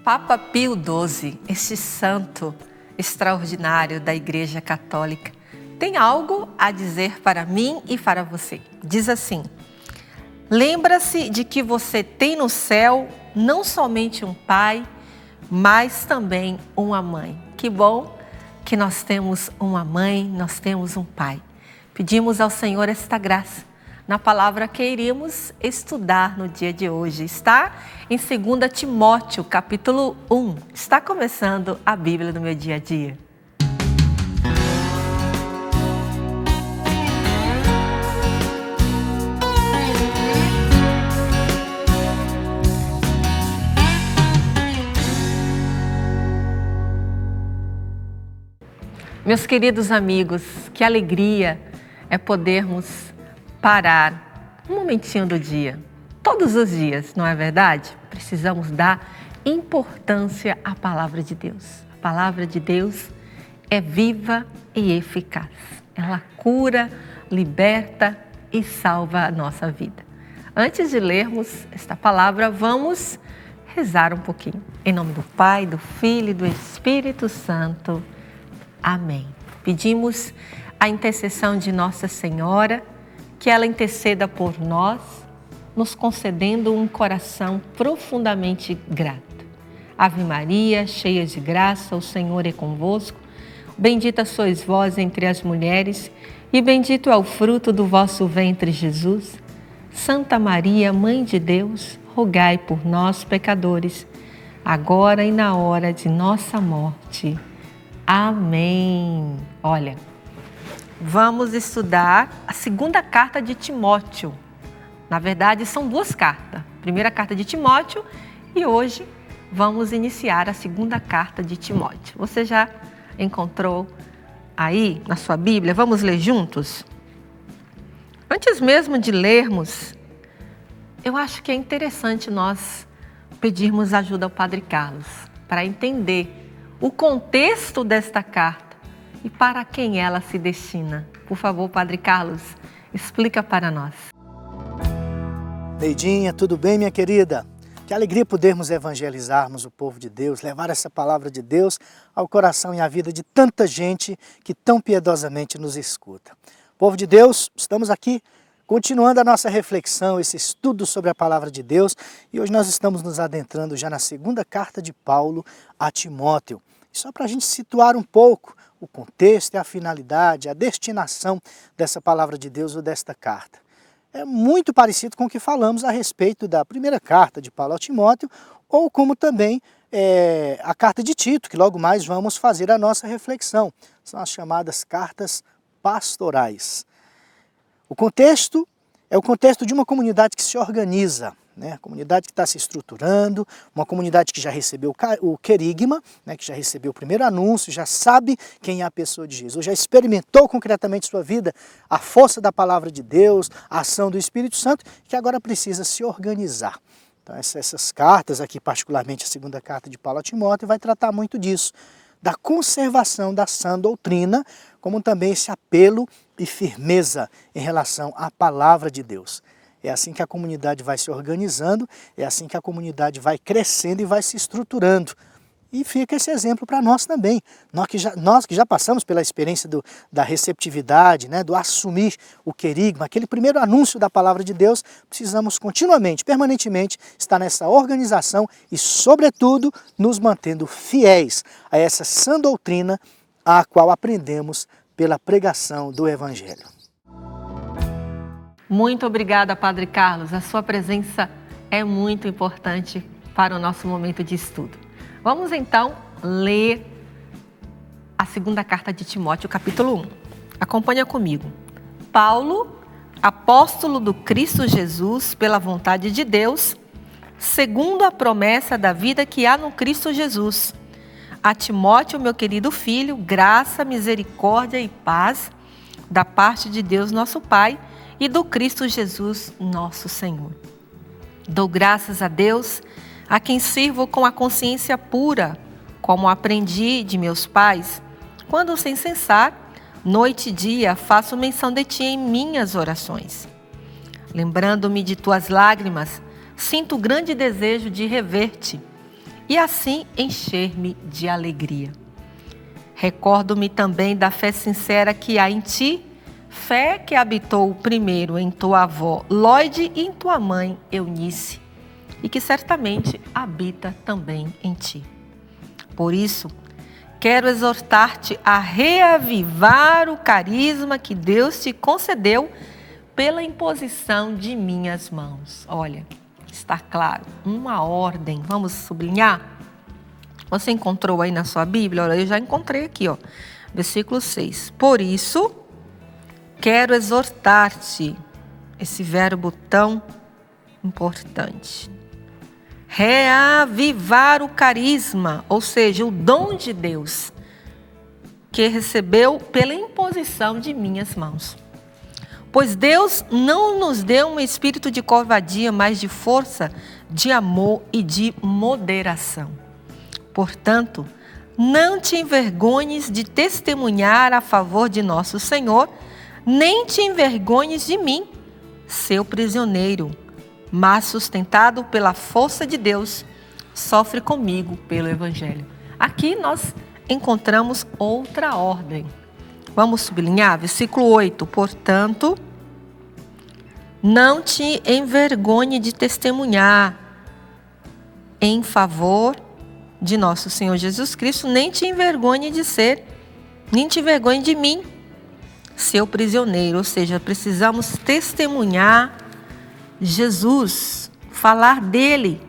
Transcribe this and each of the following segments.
Papa Pio XII, este santo extraordinário da Igreja Católica, tem algo a dizer para mim e para você. Diz assim: lembra-se de que você tem no céu não somente um pai, mas também uma mãe. Que bom que nós temos uma mãe, nós temos um pai. Pedimos ao Senhor esta graça na palavra que iremos estudar no dia de hoje. Está em 2 Timóteo, capítulo 1. Está começando a Bíblia do meu dia a dia. Meus queridos amigos, que alegria é podermos parar um momentinho do dia, todos os dias, não é verdade? Precisamos dar importância à palavra de Deus. A palavra de Deus é viva e eficaz. Ela cura, liberta e salva a nossa vida. Antes de lermos esta palavra, vamos rezar um pouquinho. Em nome do Pai, do Filho e do Espírito Santo. Amém. Pedimos a intercessão de Nossa Senhora, que ela interceda por nós, nos concedendo um coração profundamente grato. Ave Maria, cheia de graça, o Senhor é convosco. Bendita sois vós entre as mulheres, e bendito é o fruto do vosso ventre, Jesus. Santa Maria, Mãe de Deus, rogai por nós, pecadores, agora e na hora de nossa morte. Amém. Olha, vamos estudar a segunda carta de Timóteo. Na verdade, são duas cartas. Primeira carta de Timóteo e hoje vamos iniciar a segunda carta de Timóteo. Você já encontrou aí na sua Bíblia? Vamos ler juntos? Antes mesmo de lermos, eu acho que é interessante nós pedirmos ajuda ao Padre Carlos para entender o contexto desta carta e para quem ela se destina. Por favor, Padre Carlos, explica para nós. Neidinha, tudo bem, minha querida? Que alegria podermos evangelizarmos o povo de Deus, levar essa palavra de Deus ao coração e à vida de tanta gente que tão piedosamente nos escuta. Povo de Deus, estamos aqui continuando a nossa reflexão, esse estudo sobre a palavra de Deus, e hoje nós estamos nos adentrando já na segunda carta de Paulo a Timóteo. E só para a gente situar um pouco o contexto, a finalidade, a destinação dessa palavra de Deus ou desta carta. É muito parecido com o que falamos a respeito da primeira carta de Paulo a Timóteo, ou como também a carta de Tito, que logo mais vamos fazer a nossa reflexão. São as chamadas cartas pastorais. O contexto é o contexto de uma comunidade que se organiza, né? Comunidade que está se estruturando, uma comunidade que já recebeu o querigma, né? Que já recebeu o primeiro anúncio, já sabe quem é a pessoa de Jesus, já experimentou concretamente sua vida a força da palavra de Deus, a ação do Espírito Santo, que agora precisa se organizar. Então essas cartas aqui, particularmente a segunda carta de Paulo a Timóteo, vai tratar muito disso, da conservação da sã doutrina, como também esse apelo e firmeza em relação à palavra de Deus. É assim que a comunidade vai se organizando, é assim que a comunidade vai crescendo e vai se estruturando. E fica esse exemplo para nós também. Nós que já passamos pela experiência da receptividade, né, do assumir o querigma, aquele primeiro anúncio da palavra de Deus, precisamos continuamente, permanentemente, estar nessa organização e, sobretudo, nos mantendo fiéis a essa sã doutrina a qual aprendemos pela pregação do Evangelho. Muito obrigada, Padre Carlos. A sua presença é muito importante para o nosso momento de estudo. Vamos então ler a segunda carta de Timóteo, capítulo 1. Acompanha comigo. Paulo, apóstolo do Cristo Jesus, pela vontade de Deus, segundo a promessa da vida que há no Cristo Jesus. A Timóteo, meu querido filho, graça, misericórdia e paz da parte de Deus, nosso Pai, e do Cristo Jesus, nosso Senhor. Dou graças a Deus, a quem sirvo com a consciência pura, como aprendi de meus pais, quando sem cessar, noite e dia, faço menção de ti em minhas orações. Lembrando-me de tuas lágrimas, sinto grande desejo de rever-te e assim encher-me de alegria. Recordo-me também da fé sincera que há em ti, fé que habitou primeiro em tua avó Lloyd e em tua mãe Eunice, e que certamente habita também em ti. Por isso, quero exortar-te a reavivar o carisma que Deus te concedeu pela imposição de minhas mãos. Olha, está claro, uma ordem. Vamos sublinhar? Você encontrou aí na sua Bíblia? Olha, eu já encontrei aqui, ó, versículo 6. Por isso, quero exortar-te, esse verbo tão importante. Reavivar o carisma, ou seja, o dom de Deus, que recebeu pela imposição de minhas mãos. Pois Deus não nos deu um espírito de covardia, mas de força, de amor e de moderação. Portanto, não te envergonhes de testemunhar a favor de nosso Senhor, nem te envergonhes de mim, seu prisioneiro, mas sustentado pela força de Deus, sofre comigo pelo Evangelho. Aqui nós encontramos outra ordem. Vamos sublinhar, versículo 8. Portanto, não te envergonhe de testemunhar em favor de nosso Senhor Jesus Cristo, nem te envergonhe de mim, seu prisioneiro. Ou seja, precisamos testemunhar Jesus, falar dele,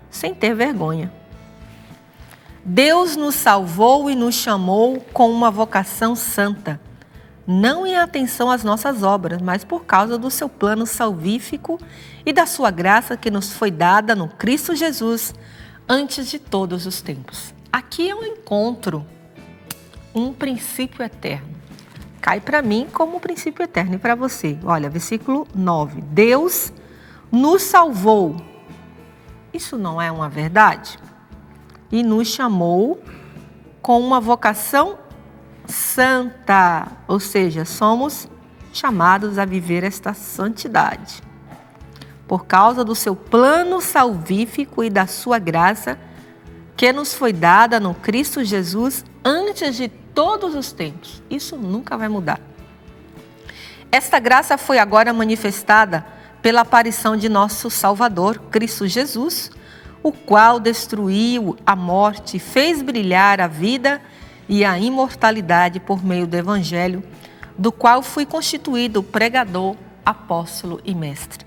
sem ter vergonha. Deus nos salvou e nos chamou com uma vocação santa, não em atenção às nossas obras, mas por causa do seu plano salvífico e da sua graça que nos foi dada no Cristo Jesus, antes de todos os tempos. Aqui eu encontro um princípio eterno. Cai para mim como um princípio eterno e para você. Olha, versículo 9. Deus nos salvou. Isso não é uma verdade? E nos chamou com uma vocação santa. Ou seja, somos chamados a viver esta santidade. Por causa do seu plano salvífico e da sua graça, que nos foi dada no Cristo Jesus antes de todos os tempos. Isso nunca vai mudar. Esta graça foi agora manifestada pela aparição de nosso Salvador, Cristo Jesus, o qual destruiu a morte, fez brilhar a vida e a imortalidade por meio do Evangelho, do qual fui constituído pregador, apóstolo e mestre.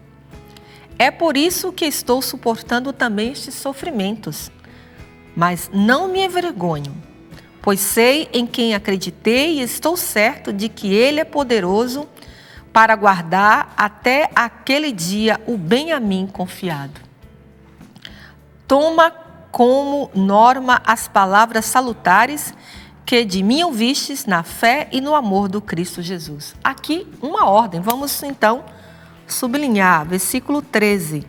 É por isso que estou suportando também estes sofrimentos. Mas não me envergonho, pois sei em quem acreditei e estou certo de que Ele é poderoso para guardar até aquele dia o bem a mim confiado. Toma como norma as palavras salutares que de mim ouvistes na fé e no amor do Cristo Jesus. Aqui uma ordem, vamos então sublinhar, versículo 13.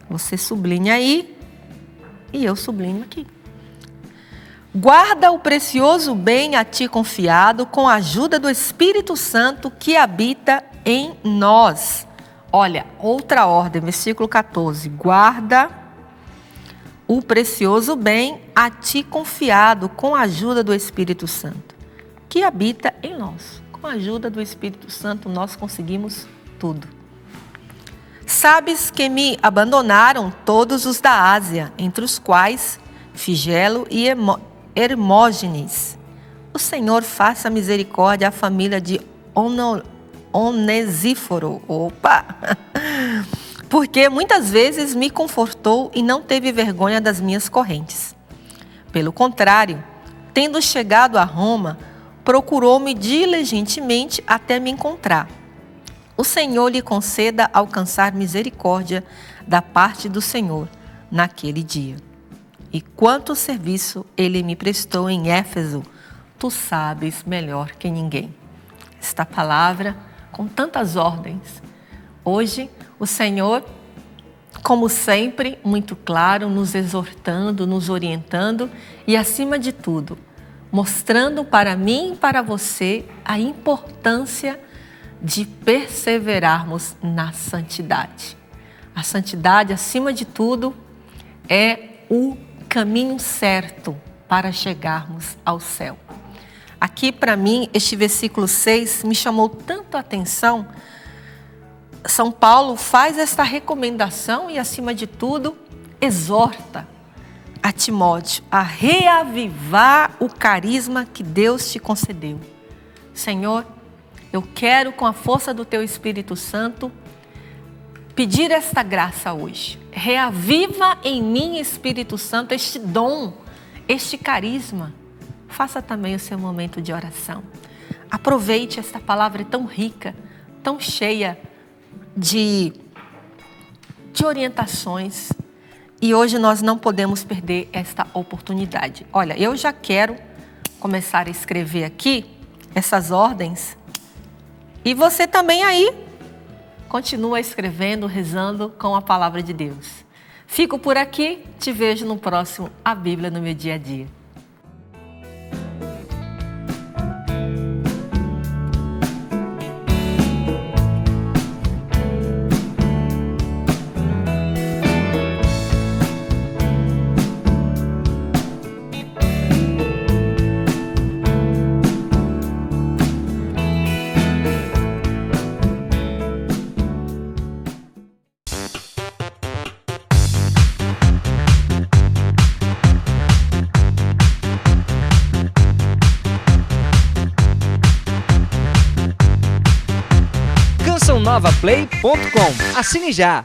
Você sublinha aí e eu sublinho aqui. Guarda o precioso bem a ti confiado com a ajuda do Espírito Santo que habita em nós. Olha, outra ordem, versículo 14. Guarda o precioso bem a ti confiado com a ajuda do Espírito Santo que habita em nós. Com a ajuda do Espírito Santo nós conseguimos tudo. Sabes que me abandonaram todos os da Ásia, entre os quais Figelo e Hermógenes. O Senhor faça misericórdia à família de Onesíforo. Opa! Porque muitas vezes me confortou e não teve vergonha das minhas correntes. Pelo contrário, tendo chegado a Roma, procurou-me diligentemente até me encontrar. O Senhor lhe conceda alcançar misericórdia da parte do Senhor naquele dia. E quanto serviço ele me prestou em Éfeso, tu sabes melhor que ninguém. Esta palavra, com tantas ordens, hoje o Senhor, como sempre, muito claro, nos exortando, nos orientando e, acima de tudo, mostrando para mim e para você a importância de perseverarmos na santidade. A santidade, acima de tudo, é o caminho certo para chegarmos ao céu. Aqui, para mim, este versículo 6 me chamou tanto a atenção. São Paulo faz esta recomendação e, acima de tudo, exorta a Timóteo a reavivar o carisma que Deus te concedeu. Senhor, eu quero, com a força do Teu Espírito Santo, pedir esta graça hoje. Reaviva em mim, Espírito Santo, este dom, este carisma. Faça também o seu momento de oração. Aproveite esta palavra tão rica, tão cheia de orientações. E hoje nós não podemos perder esta oportunidade. Olha, eu já quero começar a escrever aqui essas ordens. E você também aí continua escrevendo, rezando com a palavra de Deus. Fico por aqui, te vejo no próximo A Bíblia no meu dia a dia. CançãoNovaPlay.com. Assine já!